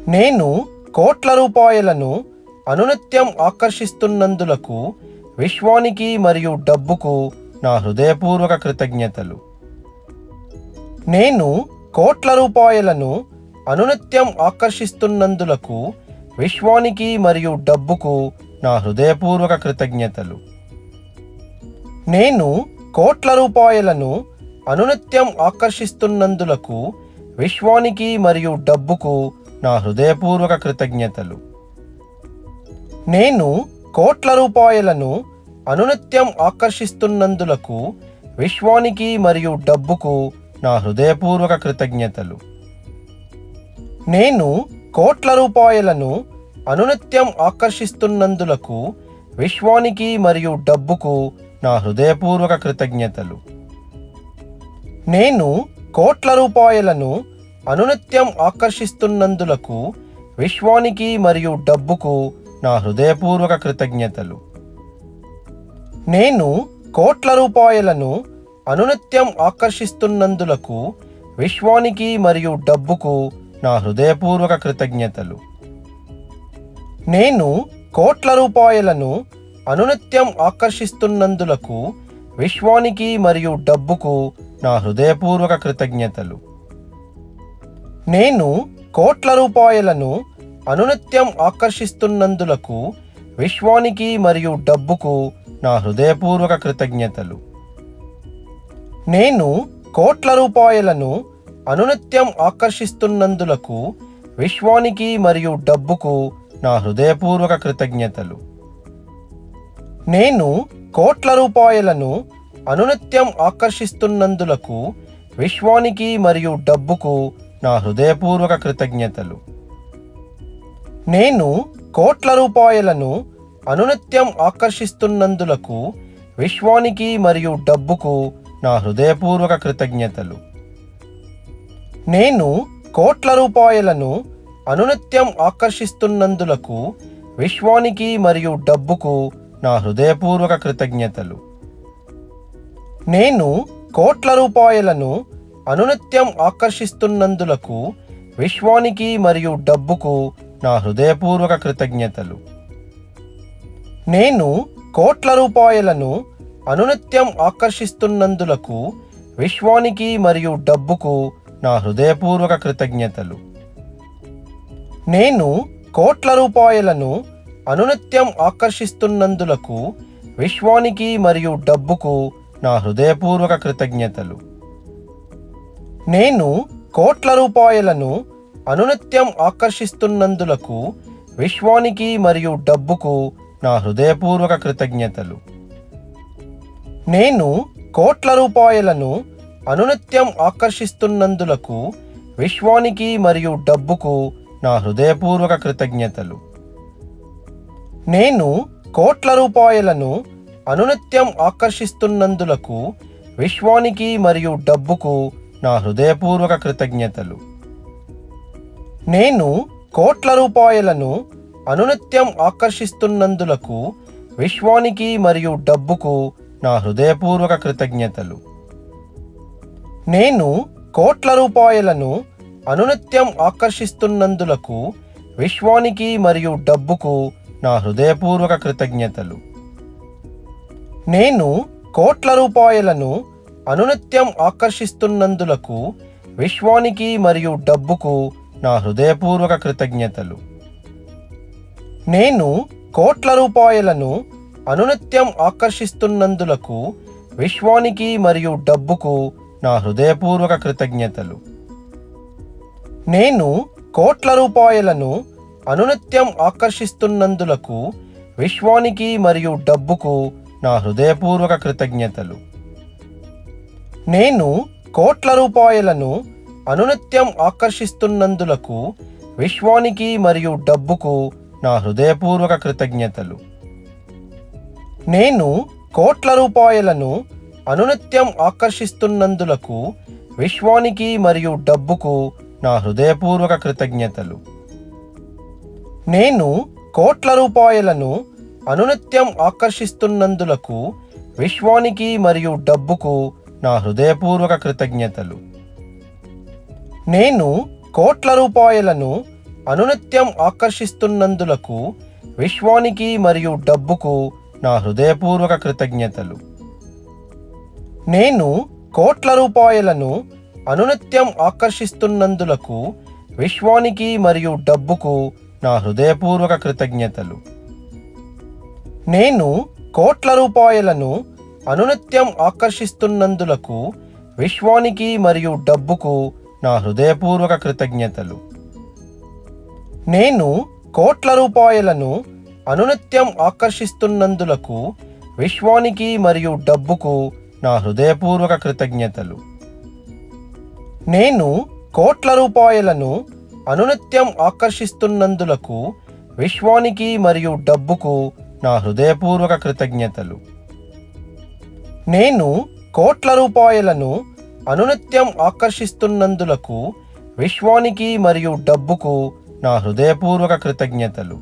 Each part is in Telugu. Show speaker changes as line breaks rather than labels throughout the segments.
నేను కోట్ల రూపాయలను అనునిత్యం ఆకర్షిస్తున్నందులకు విశ్వానికి మరియు డబ్బుకు నా హృదయపూర్వక కృతజ్ఞతలు. నేను కోట్ల రూపాయలను అనునిత్యం ఆకర్షిస్తున్నందులకు విశ్వానికి మరియు డబ్బుకు నా హృదయపూర్వక కృతజ్ఞతలు. నేను కోట్ల రూపాయలను అనునిత్యం ఆకర్షిస్తున్నందులకు విశ్వానికి మరియు డబ్బుకు నా హృదయపూర్వక కృతజ్ఞతలు. నేను కోట్ల రూపాయలను అనునిత్యం ఆకర్షిస్తున్నందులకు విశ్వానికి మరియు డబ్బుకు నా హృదయపూర్వక కృతజ్ఞతలు. నేను కోట్ల రూపాయలను అనునిత్యం ఆకర్షిస్తున్నందులకు విశ్వానికి మరియు డబ్బుకు నా హృదయపూర్వక కృతజ్ఞతలు. నేను కోట్ల రూపాయలను అనునిత్యం ఆకర్షిస్తున్నందులకు విశ్వానికి మరియు డబ్బుకు నా హృదయపూర్వక కృతజ్ఞతలు. నేను కోట్ల రూపాయలను అనునిత్యం ఆకర్షిస్తున్నందులకు విశ్వానికి మరియు డబ్బుకు నా హృదయపూర్వక కృతజ్ఞతలు. నేను కోట్ల రూపాయలను అనునిత్యం ఆకర్షిస్తున్నందులకు విశ్వానికి మరియు డబ్బుకు నా హృదయపూర్వక కృతజ్ఞతలు. నేను కోట్ల రూపాయలను అనునిత్యం ఆకర్షిస్తున్నందులకు విశ్వానికి మరియు డబ్బుకు నా హృదయపూర్వక కృతజ్ఞతలు. నేను కోట్ల రూపాయలను అనునిత్యం ఆకర్షిస్తున్నందులకు విశ్వానికి మరియు డబ్బుకు నా హృదయపూర్వక కృతజ్ఞతలు. నేను కోట్ల రూపాయలను అనునిత్యం ఆకర్షిస్తున్నందులకు విశ్వానికి మరియు డబ్బుకు నా హృదయపూర్వక కృతజ్ఞతలు. నేను కోట్ల రూపాయలను అనునిత్యం ఆకర్షిస్తున్నందులకు విశ్వానికి మరియు డబ్బుకు నా హృదయపూర్వక కృతజ్ఞతలు. నేను కోట్ల రూపాయలను అనునిత్యం ఆకర్షిస్తున్నందులకు విశ్వానికి మరియు డబ్బుకు నా హృదయపూర్వక కృతజ్ఞతలు. నేను కోట్ల రూపాయలను అనునిత్యం ఆకర్షిస్తున్నందులకు విశ్వానికి మరియు డబ్బుకు నా హృదయపూర్వక కృతజ్ఞతలు. నేను కోట్ల రూపాయలను అనునిత్యం ఆకర్షిస్తున్నందులకు విశ్వానికి మరియు డబ్బుకు నా హృదయపూర్వక కృతజ్ఞతలు. నేను కోట్ల రూపాయలను అనునిత్యం ఆకర్షిస్తున్నందులకు విశ్వానికి మరియు డబ్బుకు నా హృదయపూర్వక కృతజ్ఞతలు. నేను కోట్ల రూపాయలను అనునిత్యం ఆకర్షిస్తున్నందులకు విశ్వానికి మరియు డబ్బుకు నా హృదయపూర్వక కృతజ్ఞతలు. నేను కోట్ల రూపాయలను అనునిత్యం ఆకర్షిస్తున్నందులకు విశ్వానికి మరియు డబ్బుకు నా హృదయపూర్వక కృతజ్ఞతలు. నేను కోట్ల రూపాయలను అనునిత్యం ఆకర్షిస్తున్నందులకు విశ్వానికి మరియు డబ్బుకు నా హృదయపూర్వక కృతజ్ఞతలు. నేను కోట్ల రూపాయలను అనునిత్యం ఆకర్షిస్తున్నందులకు విశ్వానికి మరియు డబ్బుకు నా హృదయపూర్వక కృతజ్ఞతలు. నేను కోట్ల రూపాయలను అనునిత్యం ఆకర్షిస్తున్నందులకు విశ్వానికి మరియు డబ్బుకు నా హృదయపూర్వక కృతజ్ఞతలు. నేను కోట్ల రూపాయలను అనునిత్యం ఆకర్షిస్తున్నందులకు విశ్వానికి మరియు డబ్బుకు నా హృదయపూర్వక కృతజ్ఞతలు. నేను కోట్ల రూపాయలను అనునిత్యం ఆకర్షిస్తున్నందులకు విశ్వానికి మరియు డబ్బుకు నా హృదయపూర్వక కృతజ్ఞతలు. నేను కోట్ల రూపాయలను అనునిత్యం ఆకర్షిస్తున్నందులకు విశ్వానికి మరియు డబ్బుకు నా హృదయపూర్వక కృతజ్ఞతలు. నేను కోట్ల రూపాయలను అనునిత్యం ఆకర్షిస్తున్నందులకు విశ్వానికి మరియు డబ్బుకు నా హృదయపూర్వక కృతజ్ఞతలు. నేను కోట్ల రూపాయలను అనునిత్యం ఆకర్షిస్తున్నందులకు విశ్వానికి మరియు డబ్బుకు నా హృదయపూర్వక కృతజ్ఞతలు. నేను కోట్ల రూపాయలను అనునిత్యం ఆకర్షిస్తున్నందులకు విశ్వానికి మరియు డబ్బుకు నా హృదయపూర్వక కృతజ్ఞతలు. నేను కోట్ల రూపాయలను అనునిత్యం ఆకర్షిస్తున్నందులకు విశ్వానికి మరియు డబ్బుకు నా హృదయపూర్వక కృతజ్ఞతలు. నేను కోట్ల రూపాయలను అనునిత్యం ఆకర్షిస్తున్నందులకు విశ్వానికి మరియు డబ్బుకు నా హృదయపూర్వక కృతజ్ఞతలు. నేను కోట్ల రూపాయలను అనునిత్యం ఆకర్షిస్తున్నందులకు విశ్వానికి మరియు డబ్బుకు నా హృదయపూర్వక కృతజ్ఞతలు. నేను కోట్ల రూపాయలను అనునిత్యం ఆకర్షిస్తున్నందులకు విశ్వానికి మరియు డబ్బుకు నా హృదయపూర్వక కృతజ్ఞతలు. నేను కోట్ల రూపాయలను అనునిత్యం ఆకర్షిస్తున్నందులకు విశ్వానికి మరియు డబ్బుకు నా హృదయపూర్వక కృతజ్ఞతలు. నేను కోట్ల రూపాయలను అనునిత్యం ఆకర్షిస్తున్నందులకు విశ్వానికి మరియు డబ్బుకు నా హృదయపూర్వక కృతజ్ఞతలు.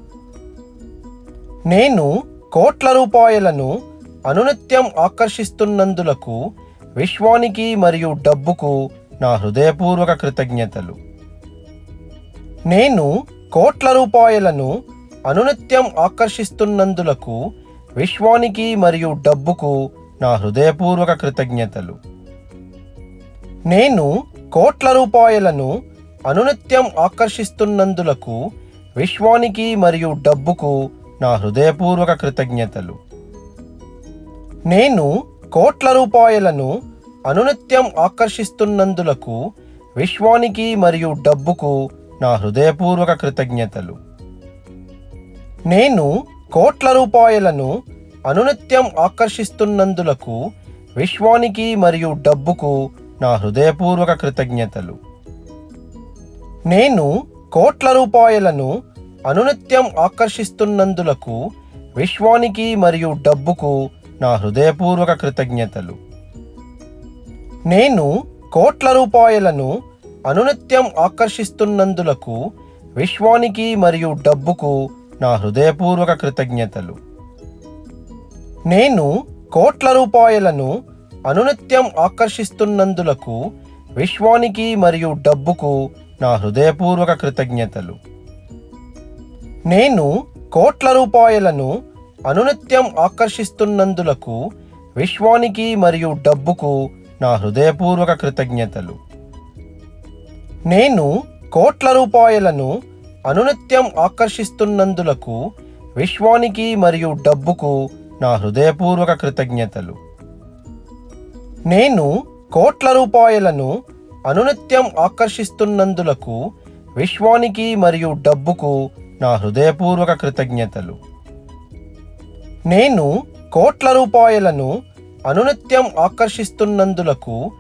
నేను కోట్ల రూపాయలను అనునిత్యం ఆకర్షిస్తున్నందులకు విశ్వానికి మరియు డబ్బుకు నా హృదయపూర్వక కృతజ్ఞతలు. నేను కోట్ల రూపాయలను అనునిత్యం ఆకర్షిస్తున్నందులకు విశ్వానికి మరియు డబ్బుకు నా హృదయపూర్వక కృతజ్ఞతలు. నేను కోట్ల రూపాయలను అనునిత్యం ఆకర్షిస్తున్నందులకు విశ్వానికి మరియు డబ్బుకు నా హృదయపూర్వక కృతజ్ఞతలు. నేను కోట్ల రూపాయలను అనునిత్యం ఆకర్షిస్తున్నందులకు విశ్వానికి మరియు డబ్బుకు నా హృదయపూర్వక కృతజ్ఞతలు. నేను కోట్ల రూపాయలను అనునిత్యం ఆకర్షిస్తున్నందులకు విశ్వానికి మరియు డబ్బుకు నా హృదయపూర్వక కృతజ్ఞతలు. నేను కోట్ల రూపాయలను అనునిత్యం ఆకర్షిస్తున్నందులకు విశ్వానికి మరియు డబ్బుకు నా హృదయపూర్వక కృతజ్ఞతలు. నేను కోట్ల రూపాయలను అనునిత్యం ఆకర్షిస్తున్నందులకు విశ్వానికి మరియు డబ్బుకు నా హృదయపూర్వక కృతజ్ఞతలు. నేను కోట్ల రూపాయలను అనునిత్యం ఆకర్షిస్తున్నందులకు విశ్వానికి మరియు డబ్బుకు నా హృదయపూర్వక కృతజ్ఞతలు. నేను కోట్ల రూపాయలను అనునిత్యం ఆకర్షిస్తున్నందులకు విశ్వానికి మరియు డబ్బుకు నా హృదయపూర్వక కృతజ్ఞతలు. నేను కోట్ల రూపాయలను అనునిత్యం ఆకర్షిస్తున్నందులకు విశ్వానికి మరియు డబ్బుకు నా హృదయపూర్వక కృతజ్ఞతలు. నేను కోట్ల రూపాయలను అనునిత్యం ఆకర్షిస్తున్నందులకు విశ్వానికి మరియు డబ్బుకు నా హృదయపూర్వక కృతజ్ఞతలు. నేను కోట్ల రూపాయలను అనునిత్యం ఆకర్షిస్తున్నందులకు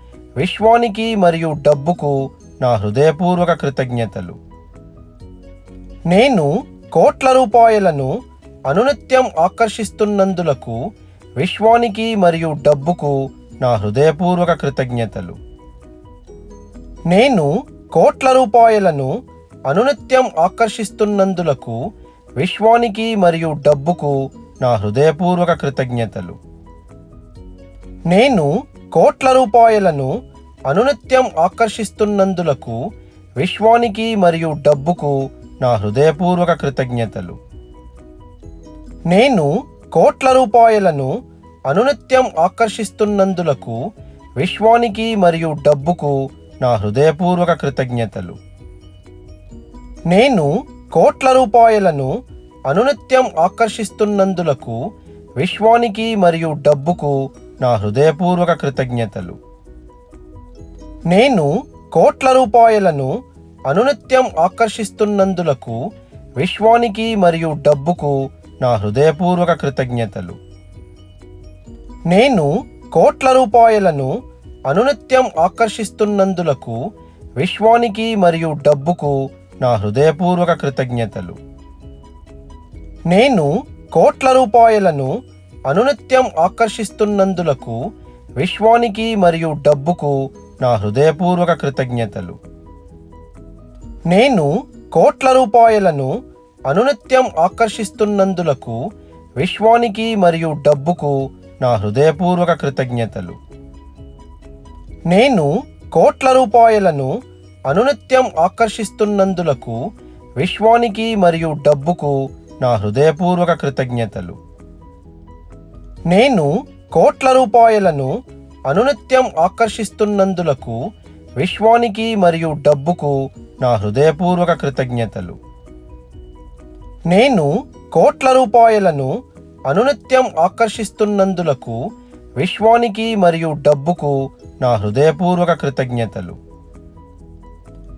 విశ్వానికి మరియు డబ్బుకు నా హృదయపూర్వక కృతజ్ఞతలు. నేను కోట్ల రూపాయలను అనునిత్యం ఆకర్షిస్తున్నందులకు విశ్వానికి మరియు డబ్బుకు నా హృదయపూర్వక కృతజ్ఞతలు. నేను కోట్ల రూపాయలను అనునిత్యం ఆకర్షిస్తున్నందులకు విశ్వానికి మరియు డబ్బుకు నా హృదయపూర్వక కృతజ్ఞతలు. నేను కోట్ల రూపాయలను అనునిత్యం ఆకర్షిస్తున్నందులకు విశ్వానికి మరియు డబ్బుకు నా హృదయపూర్వక కృతజ్ఞతలు. నేను కోట్ల రూపాయలను అనునిత్యం ఆకర్షిస్తున్నందులకు విశ్వానికి మరియు డబ్బుకు నా హృదయపూర్వక కృతజ్ఞతలు. నేను కోట్ల రూపాయలను అనునిత్యం ఆకర్షిస్తున్నందులకు విశ్వానికి మరియు డబ్బుకు నా హృదయపూర్వక కృతజ్ఞతలు. నేను కోట్ల రూపాయలను అనునిత్యం ఆకర్షిస్తున్నందులకు విశ్వానికి మరియు డబ్బుకు నా హృదయపూర్వక కృతజ్ఞతలు. నేను కోట్ల రూపాయలను అనునిత్యం ఆకర్షిస్తున్నందులకు విశ్వానికి మరియు డబ్బుకు నా హృదయపూర్వక కృతజ్ఞతలు. నేను కోట్ల రూపాయలను అనునిత్యం ఆకర్షిస్తున్నందులకు విశ్వానికి మరియు డబ్బుకు నా హృదయపూర్వక కృతజ్ఞతలు. నేను కోట్ల రూపాయలను అనునిత్యం ఆకర్షిస్తున్నందులకు విశ్వానికి మరియు డబ్బుకు నా హృదయపూర్వక కృతజ్ఞతలు. నేను కోట్ల రూపాయలను అనునిత్యం ఆకర్షిస్తున్నందులకు విశ్వానికి మరియు డబ్బుకు నా హృదయపూర్వక కృతజ్ఞతలు. నేను కోట్ల రూపాయలను అనునిత్యం ఆకర్షిస్తున్నందులకు విశ్వానికి మరియు డబ్బుకు నా హృదయపూర్వక కృతజ్ఞతలు. నేను కోట్ల రూపాయలను అనునిత్యం ఆకర్షిస్తున్నందులకు విశ్వానికి మరియు డబ్బుకు నా హృదయపూర్వక కృతజ్ఞతలు.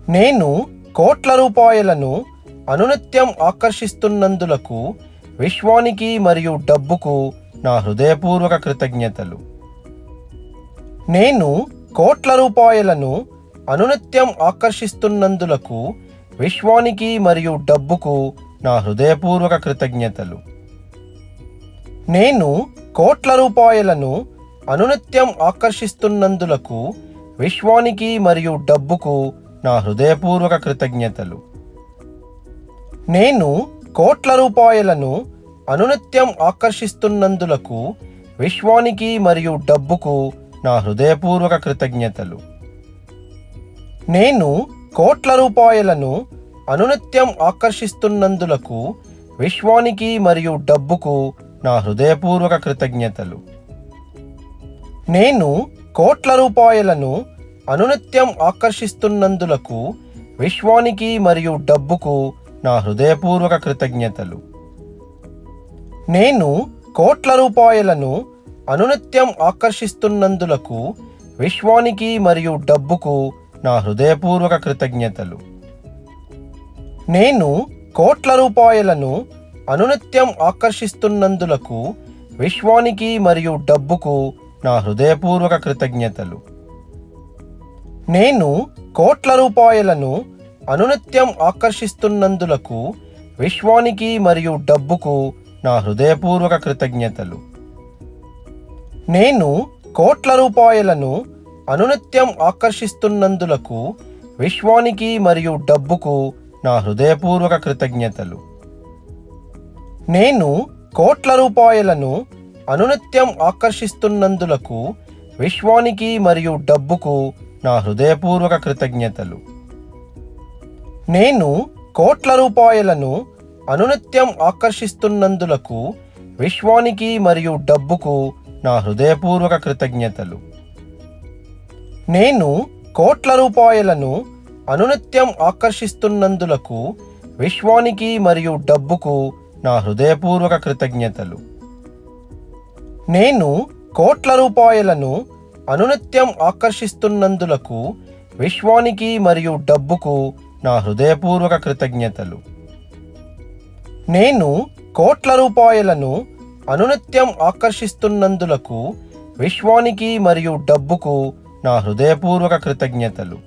నేను కోట్ల రూపాయలను అనునిత్యం ఆకర్షిస్తున్నందులకు విశ్వానికి మరియు డబ్బుకు నా హృదయపూర్వక కృతజ్ఞతలు. నేను కోట్ల రూపాయలను అనునిత్యం ఆకర్షిస్తున్నందులకు విశ్వానికి మరియు డబ్బుకు నా హృదయపూర్వక కృతజ్ఞతలు. నేను కోట్ల రూపాయలను అనునిత్యం ఆకర్షిస్తున్నందులకు విశ్వానికి మరియు డబ్బుకు నా హృదయపూర్వక కృతజ్ఞతలు. నేను కోట్ల రూపాయలను అనునిత్యం ఆకర్షిస్తున్నందులకు విశ్వానికి మరియు డబ్బుకు నా హృదయపూర్వక కృతజ్ఞతలు. నేను కోట్ల రూపాయలను అనునిత్యం ఆకర్షిస్తున్నందులకు విశ్వానికి మరియు డబ్బుకు నా హృదయపూర్వక కృతజ్ఞతలు. నేను కోట్ల రూపాయలను అనునిత్యం ఆకర్షిస్తున్నందులకు విశ్వానికి మరియు డబ్బుకు నా హృదయపూర్వక కృతజ్ఞతలు. నేను కోట్ల రూపాయలను అనునిత్యం ఆకర్షిస్తున్నందులకు విశ్వానికి మరియు డబ్బుకు నా హృదయపూర్వక కృతజ్ఞతలు. నేను కోట్ల రూపాయలను అనునిత్యం ఆకర్షిస్తున్నందులకు విశ్వానికి మరియు డబ్బుకు నా హృదయపూర్వక కృతజ్ఞతలు. నేను కోట్ల రూపాయలను అనునిత్యం ఆకర్షిస్తున్నందులకు విశ్వానికి మరియు డబ్బుకు నా హృదయపూర్వక కృతజ్ఞతలు. నేను కోట్ల రూపాయలను అనునిత్యం ఆకర్షిస్తున్నందులకు విశ్వానికి మరియు డబ్బుకు నా హృదయపూర్వక కృతజ్ఞతలు. నేను కోట్ల రూపాయలను అనునిత్యం ఆకర్షిస్తున్నందులకు విశ్వానికి మరియు డబ్బుకు నా హృదయపూర్వక కృతజ్ఞతలు. నేను కోట్ల రూపాయలను అనునిత్యం ఆకర్షిస్తున్నందులకు విశ్వానికి మరియు డబ్బుకు నా హృదయపూర్వక కృతజ్ఞతలు. నేను కోట్ల రూపాయలను అనునిత్యం ఆకర్షిస్తున్నందులకు విశ్వానికి మరియు డబ్బుకు నా హృదయపూర్వక కృతజ్ఞతలు. నేను కోట్ల రూపాయలను అనునిత్యం ఆకర్షిస్తున్నందులకు విశ్వానికి మరియు డబ్బుకు నా హృదయపూర్వక కృతజ్ఞతలు. నేను కోట్ల రూపాయలను అనునిత్యం ఆకర్షిస్తున్నందులకు విశ్వానికి మరియు డబ్బుకు నా హృదయపూర్వక కృతజ్ఞతలు.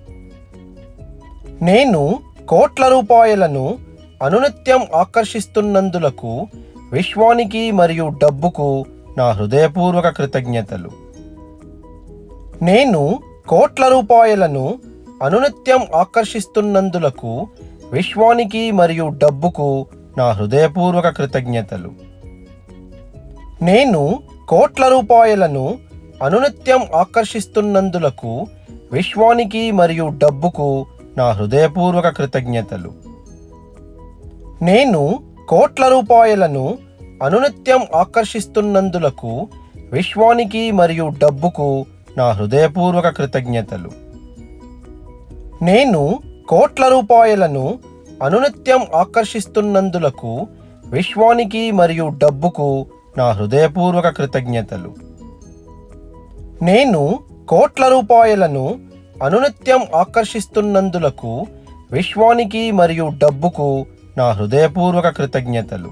నేను కోట్ల రూపాయలను అనునిత్యం ఆకర్షిస్తున్నందులకు విశ్వానికి మరియు డబ్బుకు నా హృదయపూర్వక కృతజ్ఞతలు. నేను కోట్ల రూపాయలను అనునిత్యం ఆకర్షిస్తున్నందులకు విశ్వానికి మరియు డబ్బుకు నా హృదయపూర్వక కృతజ్ఞతలు. నేను కోట్ల రూపాయలను అనునిత్యం ఆకర్షిస్తున్నందులకు విశ్వానికి మరియు డబ్బుకు నా హృదయపూర్వక కృతజ్ఞతలు. నేను కోట్ల రూపాయలను అనునిత్యం ఆకర్షిస్తున్నందులకు విశ్వానికి మరియు డబ్బుకు నా హృదయపూర్వక కృతజ్ఞతలు. నేను కోట్ల రూపాయలను అనునిత్యం ఆకర్షిస్తున్నందులకు విశ్వానికి మరియు డబ్బుకు నా హృదయపూర్వక కృతజ్ఞతలు. నేను కోట్ల రూపాయలను అనునిత్యం ఆకర్షిస్తున్నందులకు విశ్వానికి మరియు డబ్బుకు నా హృదయపూర్వక కృతజ్ఞతలు.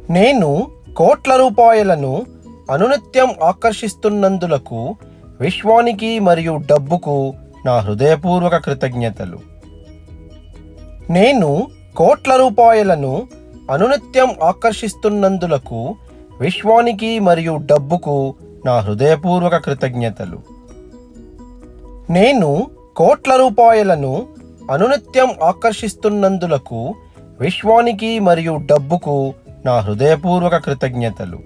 నేను కోట్ల రూపాయలను అనునిత్యం ఆకర్షిస్తున్నందులకు విశ్వానికి మరియు డబ్బుకు నా హృదయపూర్వక కృతజ్ఞతలు. నేను కోట్ల రూపాయలను అనునిత్యం ఆకర్షిస్తున్నందులకు విశ్వానికి మరియు డబ్బుకు నా హృదయపూర్వక కృతజ్ఞతలు. నేను కోట్ల రూపాయలను అనునిత్యం ఆకర్షిస్తున్నందులకు విశ్వానికి మరియు డబ్బుకు నా హృదయపూర్వక కృతజ్ఞతలు.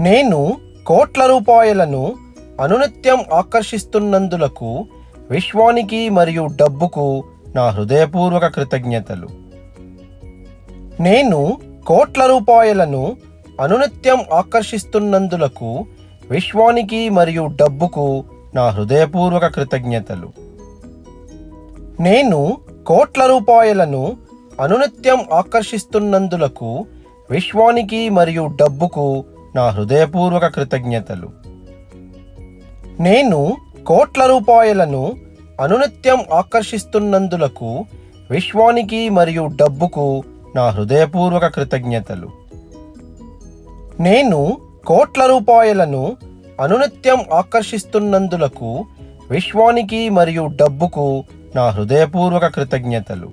నేను కోట్ల రూపాయలను అనునిత్యం ఆకర్షిస్తున్నందులకు విశ్వానికి మరియు డబ్బుకు నా హృదయపూర్వక కృతజ్ఞతలు. నేను కోట్ల రూపాయలను అనునిత్యం ఆకర్షిస్తున్నందులకు విశ్వానికి మరియు డబ్బుకు నా హృదయపూర్వక కృతజ్ఞతలు. నేను కోట్ల రూపాయలను అనునిత్యం ఆకర్షిస్తున్నందులకు విశ్వానికి మరియు డబ్బుకు నా హృదయపూర్వక కృతజ్ఞతలు. నేను కోట్ల రూపాయలను అనునిత్యం ఆకర్షిస్తున్నందులకు విశ్వానికి మరియు డబ్బుకు నా హృదయపూర్వక కృతజ్ఞతలు. నేను కోట్ల రూపాయలను అనునిత్యం ఆకర్షిస్తున్నందులకు విశ్వానికి మరియు డబ్బుకు నా హృదయపూర్వక కృతజ్ఞతలు.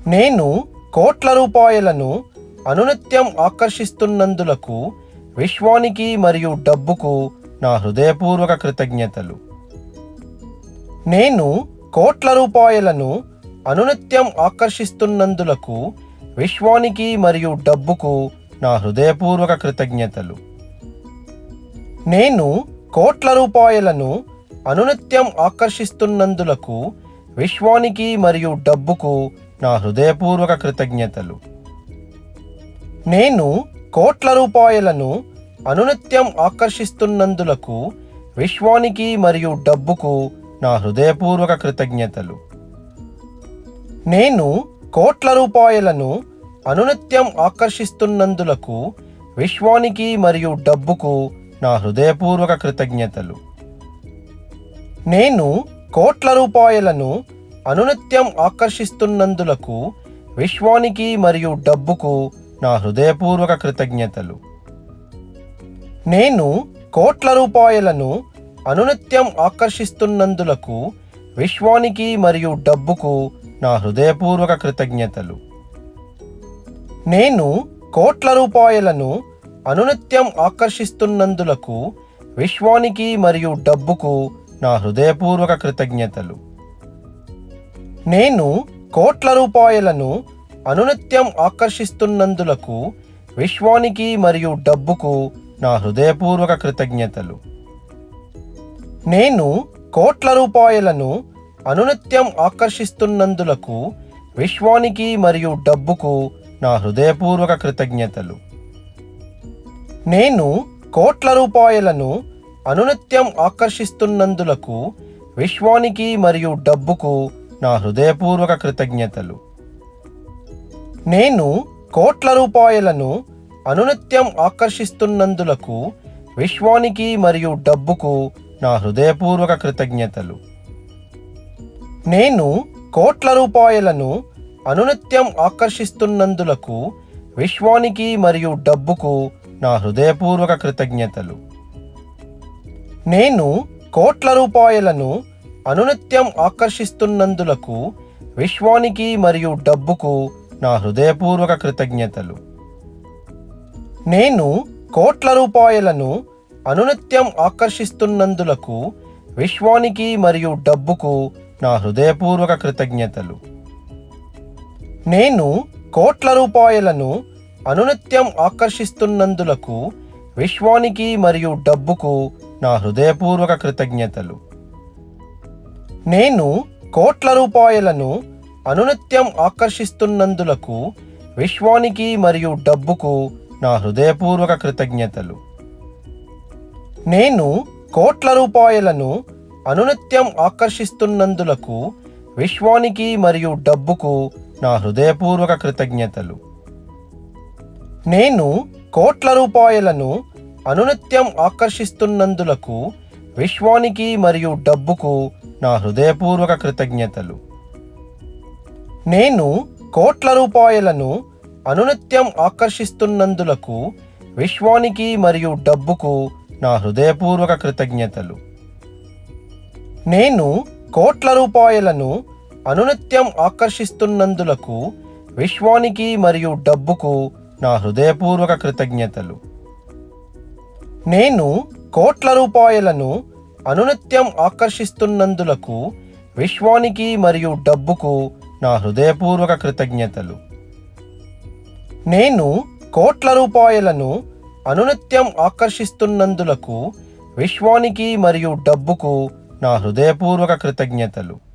నేను కోట్ల రూపాయలను అనునిత్యం ఆకర్షిస్తున్నందులకు విశ్వానికి మరియు డబ్బుకు నా హృదయపూర్వక కృతజ్ఞతలు. నేను కోట్ల రూపాయలను అనునిత్యం ఆకర్షిస్తున్నందులకు విశ్వానికి మరియు డబ్బుకు నా హృదయపూర్వక కృతజ్ఞతలు. నేను కోట్ల రూపాయలను అనునిత్యం ఆకర్షిస్తున్నందులకు విశ్వానికి మరియు డబ్బుకు నా హృదయపూర్వక కృతజ్ఞతలు. నేను కోట్ల రూపాయలను అనునిత్యం ఆకర్షిస్తున్నందులకు విశ్వానికి మరియు డబ్బుకు నా హృదయపూర్వక కృతజ్ఞతలు. నేను కోట్ల రూపాయలను అనునిత్యం ఆకర్షిస్తున్నందులకు విశ్వానికి మరియు డబ్బుకు నా హృదయపూర్వక కృతజ్ఞతలు. నేను కోట్ల రూపాయలను అనునిత్యం ఆకర్షిస్తున్నందులకు విశ్వానికి మరియు డబ్బుకు నా హృదయపూర్వక కృతజ్ఞతలు. నేను కోట్ల రూపాయలను అనునిత్యం ఆకర్షిస్తున్నందులకు విశ్వానికి మరియు డబ్బుకు నా హృదయపూర్వక కృతజ్ఞతలు. నేను కోట్ల రూపాయలను అనునిత్యం ఆకర్షిస్తున్నందులకు విశ్వానికి మరియు డబ్బుకు నా హృదయపూర్వక కృతజ్ఞతలు. నేను కోట్ల రూపాయలను అనునిత్యం ఆకర్షిస్తున్నందులకు విశ్వానికి మరియు డబ్బుకు నా హృదయపూర్వక కృతజ్ఞతలు. నేను కోట్ల రూపాయలను అనునిత్యం ఆకర్షిస్తున్నందులకు విశ్వానికి మరియు డబ్బుకు నా హృదయపూర్వక కృతజ్ఞతలు. నేను కోట్ల రూపాయలను అనునిత్యం ఆకర్షిస్తున్నందులకు విశ్వానికి మరియు డబ్బుకు నా హృదయపూర్వక కృతజ్ఞతలు. నేను కోట్ల రూపాయలను అనునిత్యం ఆకర్షిస్తున్నందులకు విశ్వానికి మరియు డబ్బుకు నా హృదయపూర్వక కృతజ్ఞతలు. నేను కోట్ల రూపాయలను అనునిత్యం ఆకర్షిస్తున్నందులకు విశ్వానికి మరియు డబ్బుకు నా హృదయపూర్వక కృతజ్ఞతలు. నేను కోట్ల రూపాయలను అనునిత్యం ఆకర్షిస్తున్నందులకు విశ్వానికి మరియు డబ్బుకు నా హృదయపూర్వక కృతజ్ఞతలు. నేను కోట్ల రూపాయలను అనునిత్యం ఆకర్షిస్తున్నందులకు విశ్వానికి మరియు డబ్బుకు నా హృదయపూర్వక కృతజ్ఞతలు. నేను కోట్ల రూపాయలను అనునిత్యం ఆకర్షిస్తున్నందులకు విశ్వానికి మరియు డబ్బుకు నా హృదయపూర్వక కృతజ్ఞతలు. నేను కోట్ల రూపాయలను అనునిత్యం ఆకర్షిస్తున్నందులకు విశ్వానికి మరియు డబ్బుకు నా హృదయపూర్వక కృతజ్ఞతలు. నేను కోట్ల రూపాయలను అనునిత్యం ఆకర్షిస్తున్నందులకు విశ్వానికి మరియు డబ్బుకు నా హృదయపూర్వక కృతజ్ఞతలు. నేను కోట్ల రూపాయలను అనునిత్యం ఆకర్షిస్తున్నందులకు విశ్వానికి మరియు డబ్బుకు నా హృదయపూర్వక కృతజ్ఞతలు. నేను కోట్ల రూపాయలను అనునిత్యం ఆకర్షిస్తున్నందులకు విశ్వానికి మరియు డబ్బుకు నా హృదయపూర్వక కృతజ్ఞతలు. నేను కోట్ల రూపాయలను అనునిత్యం ఆకర్షిస్తున్నందులకు విశ్వానికి మరియు డబ్బుకు నా హృదయపూర్వక కృతజ్ఞతలు. నేను కోట్ల రూపాయలను అనునిత్యం ఆకర్షిస్తున్నందులకు విశ్వానికి మరియు డబ్బుకు నా హృదయపూర్వక కృతజ్ఞతలు. నేను కోట్ల రూపాయలను అనునిత్యం ఆకర్షిస్తున్నందులకు విశ్వానికి మరియు డబ్బుకు నా హృదయపూర్వక కృతజ్ఞతలు. నేను కోట్ల రూపాయలను అనునిత్యం ఆకర్షిస్తున్నందులకు విశ్వానికి మరియు డబ్బుకు నా హృదయపూర్వక కృతజ్ఞతలు. నేను కోట్ల రూపాయలను అనునిత్యం ఆకర్షిస్తున్నందులకు విశ్వానికి మరియు డబ్బుకు నా హృదయపూర్వక కృతజ్ఞతలు.